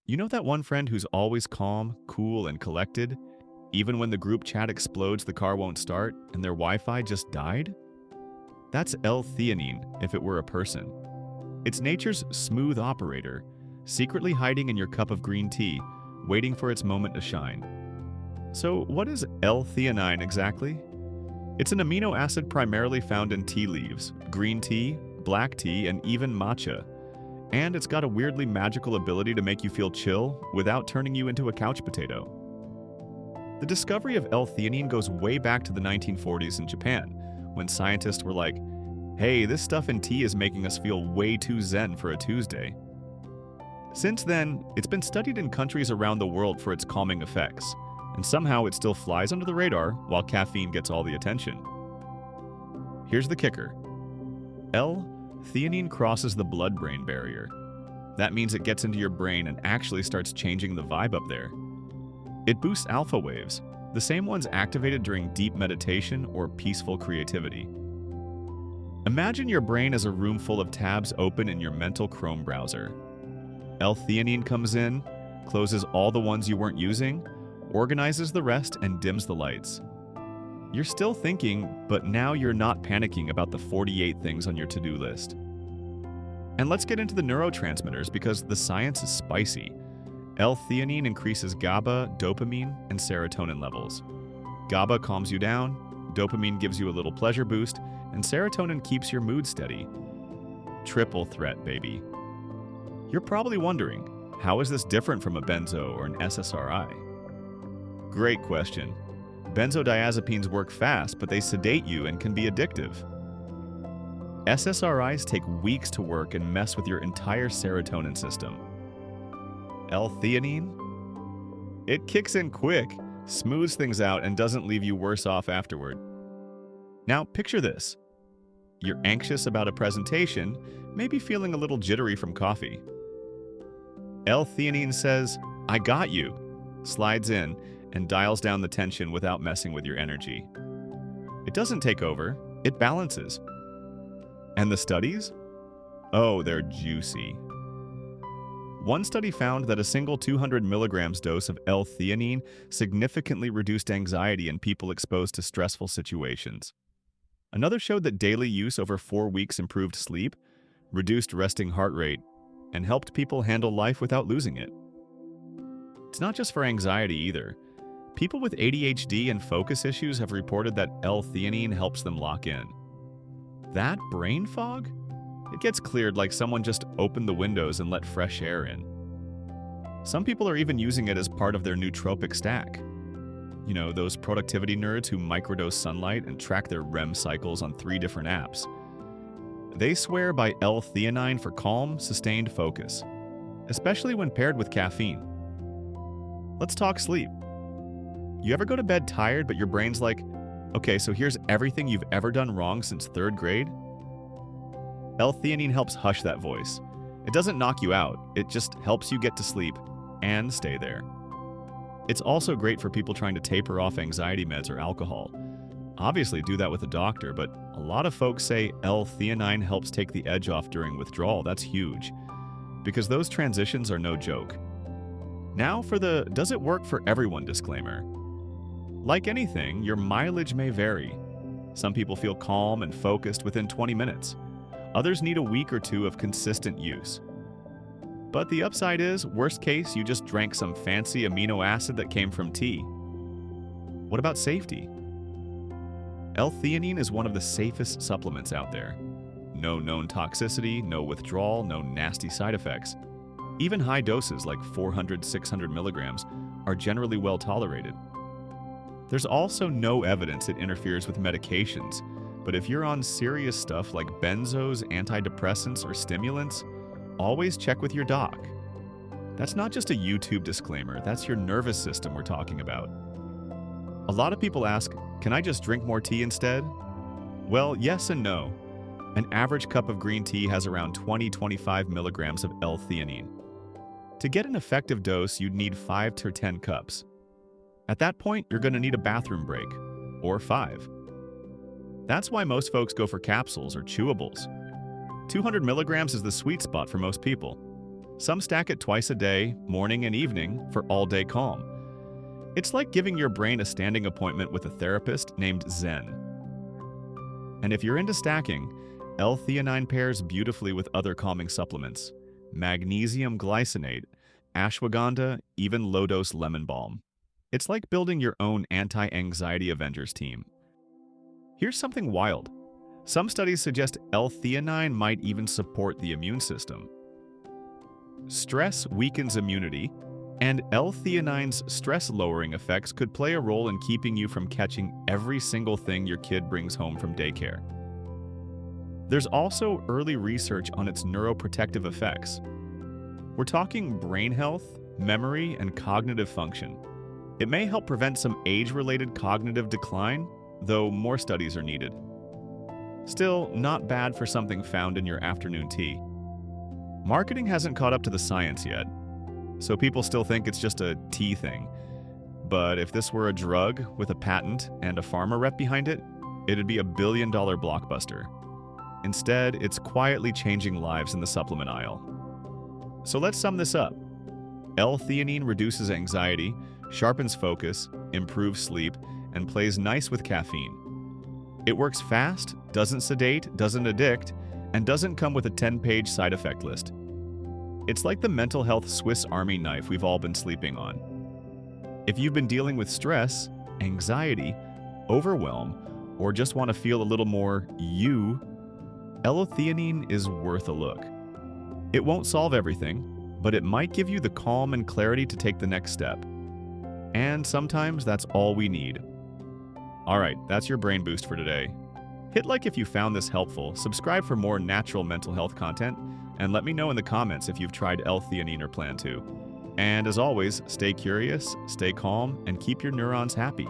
You know that one friend who's always calm, cool, and collected? Even when the group chat explodes, the car won't start, and their Wi-Fi just died? That's L-theanine if it were a person. It's nature's smooth operator, secretly hiding in your cup of green tea, waiting for its moment to shine. So what is L-theanine exactly? It's an amino acid primarily found in tea leaves, green tea, black tea, and even matcha. And it's got a weirdly magical ability to make you feel chill without turning you into a couch potato. The discovery of L-theanine goes way back to the 1940s in Japan, when scientists were like, hey, this stuff in tea is making us feel way too zen for a Tuesday. Since then, it's been studied in countries around the world for its calming effects, and somehow it still flies under the radar while caffeine gets all the attention. Here's the kicker. L-theanine crosses the blood-brain barrier. That means it gets into your brain and actually starts changing the vibe up there. It boosts alpha waves, the same ones activated during deep meditation or peaceful creativity. Imagine your brain as a room full of tabs open in your mental Chrome browser. L-theanine comes in, closes all the ones you weren't using, organizes the rest, and dims the lights. You're still thinking, but now you're not panicking about the 48 things on your to-do list. And let's get into the neurotransmitters because the science is spicy. L-theanine increases GABA, dopamine, and serotonin levels. GABA calms you down, dopamine gives you a little pleasure boost, and serotonin keeps your mood steady. Triple threat, baby. You're probably wondering, how is this different from a benzo or an SSRI? Great question. Benzodiazepines work fast, but they sedate you and can be addictive. SSRIs take weeks to work and mess with your entire serotonin system. L-theanine? It kicks in quick, smooths things out, and doesn't leave you worse off afterward. Now, picture this. You're anxious about a presentation, maybe feeling a little jittery from coffee. L-theanine says, I got you, slides in, and dials down the tension without messing with your energy. It doesn't take over, it balances. And the studies? Oh, they're juicy. One study found that a single 200 milligrams dose of L-theanine significantly reduced anxiety in people exposed to stressful situations. Another showed that daily use over 4 weeks improved sleep, reduced resting heart rate, and helped people handle life without losing it. It's not just for anxiety either. People with ADHD and focus issues have reported that L-theanine helps them lock in. That brain fog? It gets cleared like someone just opened the windows and let fresh air in. Some people are even using it as part of their nootropic stack. You know, those productivity nerds who microdose sunlight and track their REM cycles on 3 different apps. They swear by L-theanine for calm, sustained focus, especially when paired with caffeine. Let's talk sleep. You ever go to bed tired, but your brain's like, okay, so here's everything you've ever done wrong since 3rd grade? L-theanine helps hush that voice. It doesn't knock you out, it just helps you get to sleep and stay there. It's also great for people trying to taper off anxiety meds or alcohol. Obviously, do that with a doctor, but a lot of folks say L-theanine helps take the edge off during withdrawal. That's huge, because those transitions are no joke. Now for the does it work for everyone disclaimer. Like anything, your mileage may vary. Some people feel calm and focused within 20 minutes. Others need a week or 2 of consistent use. But the upside is, worst case, you just drank some fancy amino acid that came from tea. What about safety? L-theanine is one of the safest supplements out there. No known toxicity, no withdrawal, no nasty side effects. Even high doses like 400, 600 milligrams are generally well tolerated. There's also no evidence it interferes with medications, but if you're on serious stuff like benzos, antidepressants, or stimulants, always check with your doc. That's not just a YouTube disclaimer, that's your nervous system we're talking about. A lot of people ask, can I just drink more tea instead? Well, yes and no. An average cup of green tea has around 20-25 milligrams of L-theanine. To get an effective dose, you'd need 5 to 10 cups. At that point, you're going to need a bathroom break, or 5. That's why most folks go for capsules or chewables. 200 milligrams is the sweet spot for most people. Some stack it twice a day, morning and evening, for all-day calm. It's like giving your brain a standing appointment with a therapist named Zen. And if you're into stacking, L-Theanine pairs beautifully with other calming supplements: magnesium glycinate, ashwagandha, even low-dose lemon balm. It's like building your own anti-anxiety Avengers team. Here's something wild. Some studies suggest L-Theanine might even support the immune system. Stress weakens immunity, and L-Theanine's stress-lowering effects could play a role in keeping you from catching every single thing your kid brings home from daycare. There's also early research on its neuroprotective effects. We're talking brain health, memory, and cognitive function. It may help prevent some age-related cognitive decline, though more studies are needed. Still, not bad for something found in your afternoon tea. Marketing hasn't caught up to the science yet, so people still think it's just a tea thing. But if this were a drug with a patent and a pharma rep behind it, it'd be a billion-dollar blockbuster. Instead, it's quietly changing lives in the supplement aisle. So let's sum this up. L-theanine reduces anxiety, sharpens focus, improves sleep, and plays nice with caffeine. It works fast, doesn't sedate, doesn't addict, and doesn't come with a 10-page side effect list. It's like the mental health Swiss Army knife we've all been sleeping on. If you've been dealing with stress, anxiety, overwhelm, or just want to feel a little more you, L-theanine is worth a look. It won't solve everything, but it might give you the calm and clarity to take the next step. And sometimes that's all we need. All right, that's your brain boost for today. Hit like if you found this helpful, subscribe for more natural mental health content, and let me know in the comments if you've tried L-theanine or plan to. And as always, stay curious, stay calm, and keep your neurons happy.